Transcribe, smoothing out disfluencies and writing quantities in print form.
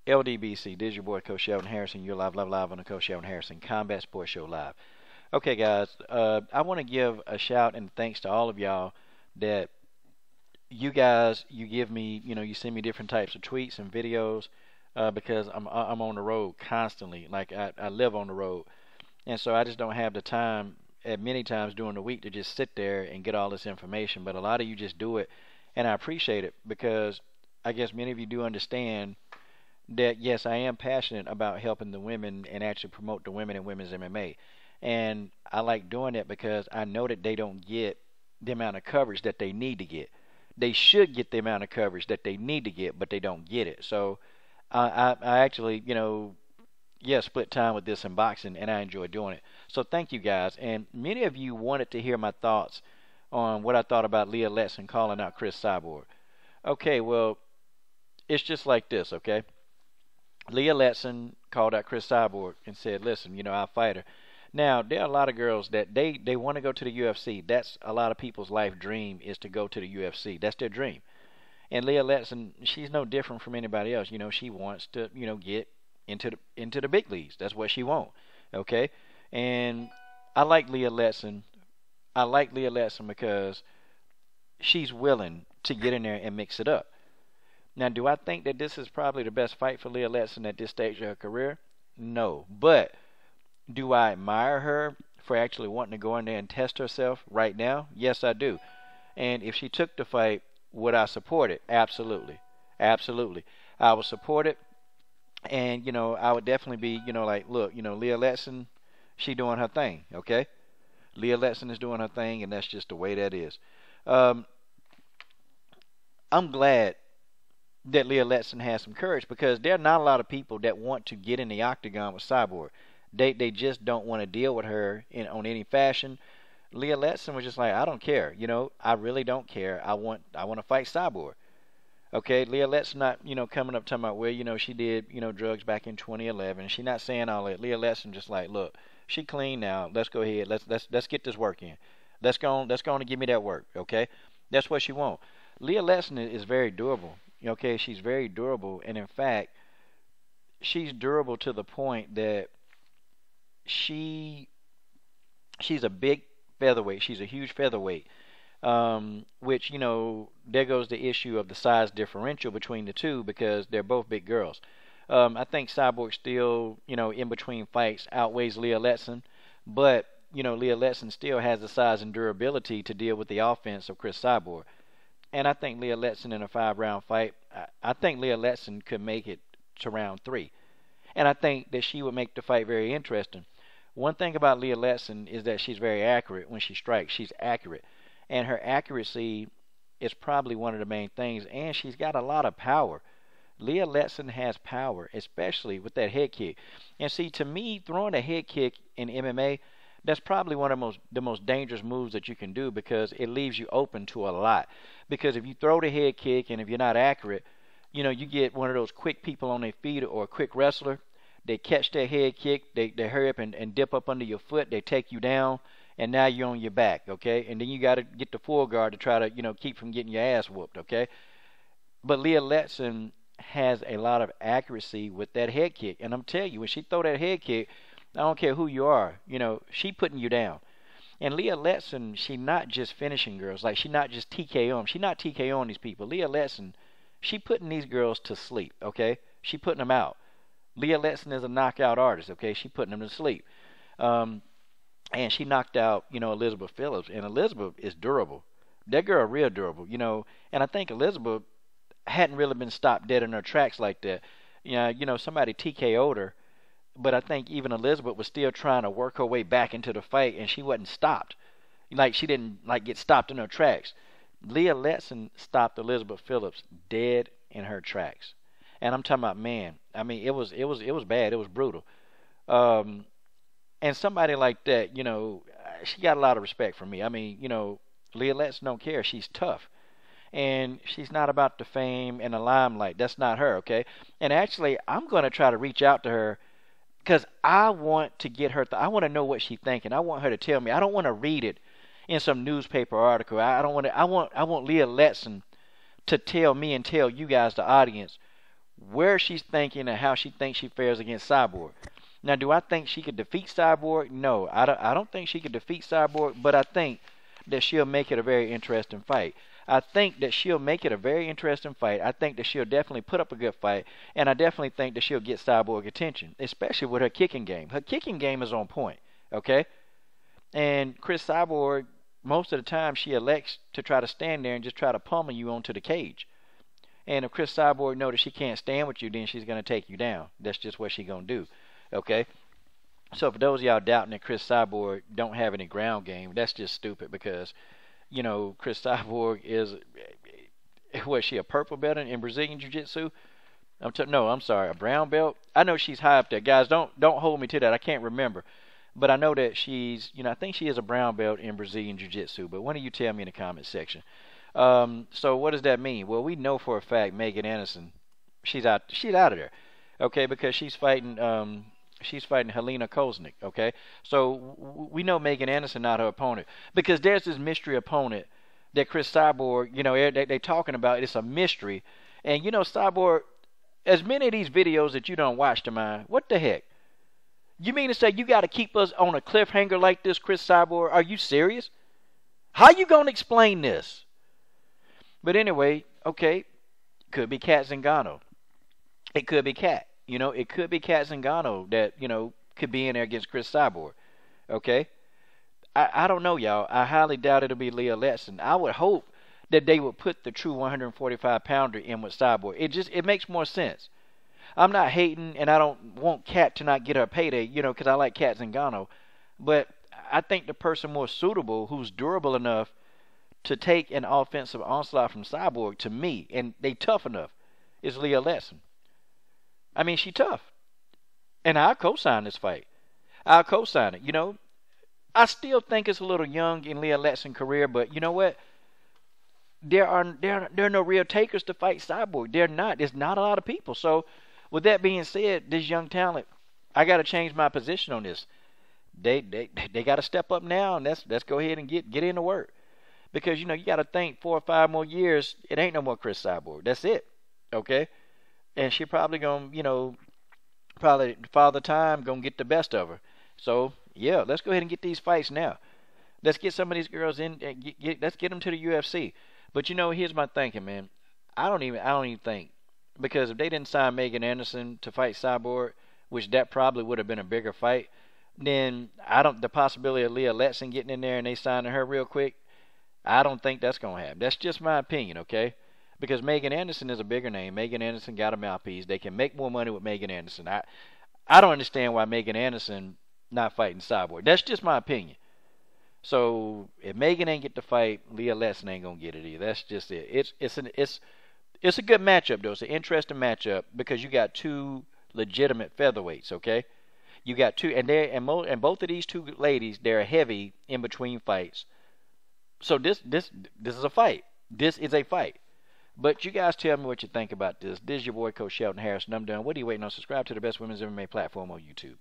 LDBC, this is your boy Coach Sheldon Harrison. You're live on the Coach Sheldon Harrison Combat Sports Show Live. Okay, guys, I want to give a shout and thanks to all of y'all that you guys, you give me, you send me different types of tweets and videos because I'm on the road constantly. Like I live on the road, and so I just don't have the time at many times during the week to just sit there and get all this information. But a lot of you just do it, and I appreciate it because I guess many of you do understand that yes, I am passionate about helping the women and actually promote the women in women's MMA. And I like doing it because I know that they don't get the amount of coverage that they need to get. They should get the amount of coverage that they need to get, but they don't get it. So I actually, split time with this in boxing, and I enjoy doing it. So thank you guys. And many of you wanted to hear my thoughts on what I thought about Leah Letson calling out Cris Cyborg. Okay, well, it's just like this, okay? Leah Letson called out Cris Cyborg and said, listen, I'll fight her. Now, there are a lot of girls that they want to go to the UFC. That's a lot of people's life dream is to go to the UFC. That's their dream. And Leah Letson, she's no different from anybody else. She wants to, get into the big leagues. That's what she wants. Okay? And I like Leah Letson. I like Leah Letson because she's willing to get in there and mix it up. Now, do I think that this is probably the best fight for Leah Letson at this stage of her career? No. But do I admire her for actually wanting to go in there and test herself right now? Yes, I do. And if she took the fight, would I support it? Absolutely. Absolutely. I would support it. And, I would definitely be, like, look, Leah Letson, she doing her thing, okay? Leah Letson is doing her thing, and that's just the way that is. I'm glad that Leah Letson has some courage because there are not a lot of people that want to get in the octagon with Cyborg. They just don't want to deal with her on any fashion. Leah Letson was just like, I don't care. I really don't care. I want to fight Cyborg. Okay, Leah Letson not, coming up talking about, well, she did, drugs back in 2011. She's not saying all that. Leah Letson just like, look, she clean now. Let's go ahead. Let's get this work in. Let's go on to give me that work. Okay, that's what she want. Leah Letson is very durable. Okay, she's very durable, and in fact, she's durable to the point that she's a big featherweight. She's a huge featherweight, which, there goes the issue of the size differential between the two because they're both big girls. I think Cyborg still, in between fights outweighs Leah Letson, but, Leah Letson still has the size and durability to deal with the offense of Cris Cyborg. And I think Leah Letson in a 5-round fight, I think Leah Letson could make it to round 3. And I think that she would make the fight very interesting. One thing about Leah Letson is that she's very accurate when she strikes. She's accurate. And her accuracy is probably one of the main things. And she's got a lot of power. Leah Letson has power, especially with that head kick. And see, to me, throwing a head kick in MMA, that's probably one of the most dangerous moves that you can do because it leaves you open to a lot. Because if you throw the head kick and if you're not accurate, you get one of those quick people on their feet or a quick wrestler. They catch their head kick, they hurry up and dip up under your foot, they take you down, and now you're on your back, okay? And then you got to get the full guard to try to, keep from getting your ass whooped, okay? But Leah Letson has a lot of accuracy with that head kick. And I'm telling you, when she throw that head kick, I don't care who you are, she putting you down. And Leah Letson, she not just finishing girls. Like, she not just TKO them. She not TKOing these people. Leah Letson, she putting these girls to sleep, okay? She putting them out. Leah Letson is a knockout artist, okay? She putting them to sleep. And she knocked out, Elizabeth Phillips. And Elizabeth is durable. That girl real durable, And I think Elizabeth hadn't really been stopped dead in her tracks like that. Somebody TKO'd her. But I think even Elizabeth was still trying to work her way back into the fight, and she wasn't stopped. Like, she didn't, get stopped in her tracks. Leah Letson stopped Elizabeth Phillips dead in her tracks. And I'm talking about, man, I mean, it was bad. It was brutal. And somebody like that, she got a lot of respect from me. I mean, Leah Letson don't care. She's tough. And she's not about the fame and the limelight. That's not her, okay? And actually, I'm going to try to reach out to her because I want to get her. I want to know what she's thinking. I want her to tell me. I don't want to read it in some newspaper article. I want Leah Letson to tell me and tell you guys, the audience, where she's thinking and how she thinks she fares against Cyborg. Now, do I think she could defeat Cyborg? No, I don't think she could defeat Cyborg, but I think that she'll make it a very interesting fight. I think that she'll make it a very interesting fight. I think that she'll definitely put up a good fight, and I definitely think that she'll get Cyborg attention, especially with her kicking game. Her kicking game is on point, okay? And Cris Cyborg, most of the time, she elects to try to stand there and just try to pummel you onto the cage. And if Cris Cyborg knows that she can't stand with you, then she's going to take you down. That's just what she's going to do, okay? So for those of y'all doubting that Cris Cyborg don't have any ground game, that's just stupid because, you know, Cris Cyborg is, was she a purple belt in Brazilian Jiu-Jitsu? No, I'm sorry, a brown belt? I know she's high up there. Guys, don't hold me to that. I can't remember. But I know that she's, you know, I think she is a brown belt in Brazilian Jiu-Jitsu. But one of you tell me in the comment section. So what does that mean? Well, we know for a fact Megan Anderson, she's out of there, okay, because she's fighting Helena Koznick, okay. So we know Megan Anderson not her opponent because there's this mystery opponent that Cris Cyborg, you know, they talking about. It's a mystery, and you know, Cyborg, as many of these videos that you don't watch to mine, what the heck? You mean to say you got to keep us on a cliffhanger like this, Cris Cyborg? Are you serious? How you gonna explain this? But anyway, okay, could be Cat Zingano. It could be Cat. You know, it could be Cat Zingano that, you know, could be in there against Cris Cyborg. Okay? I don't know, y'all. I highly doubt it'll be Leah Letson. I would hope that they would put the true 145-pounder in with Cyborg. It makes more sense. I'm not hating, and I don't want Cat to not get her payday, you know, because I like Cat Zingano. But I think the person more suitable, who's durable enough to take an offensive onslaught from Cyborg, to me, and they tough enough, is Leah Letson. I mean, she tough. And I'll co-sign this fight. I'll co-sign it. You know, I still think it's a little young in Leah Letson's career, but you know what? There are no real takers to fight Cyborg. They're not. There's not a lot of people. So, with that being said, this young talent, I got to change my position on this. They got to step up now, and let's go ahead and get into work. Because, you know, you got to think 4 or 5 more years, it ain't no more Cris Cyborg. That's it. Okay? And she probably going to, you know, probably Father Time going to get the best of her. So, yeah, let's go ahead and get these fights now. Let's get some of these girls in. Let's get them to the UFC. But, you know, here's my thinking, man. I don't even think. Because if they didn't sign Megan Anderson to fight Cyborg, which that probably would have been a bigger fight, then the possibility of Leah Letson getting in there and they signing her real quick, I don't think that's going to happen. That's just my opinion, okay? Because Megan Anderson is a bigger name. Megan Anderson got a mouthpiece. They can make more money with Megan Anderson. I don't understand why Megan Anderson not fighting Cyborg. That's just my opinion. So if Megan ain't get the fight, Leah Letson ain't gonna get it either. That's just it. It's a good matchup though. It's an interesting matchup because you got two legitimate featherweights. Okay, you got two, and both of these two ladies, they're heavy in between fights. So this is a fight. This is a fight. But you guys tell me what you think about this. This is your boy, Coach Shelton Harris, and I'm done. What are you waiting on? Subscribe to the best women's MMA platform on YouTube.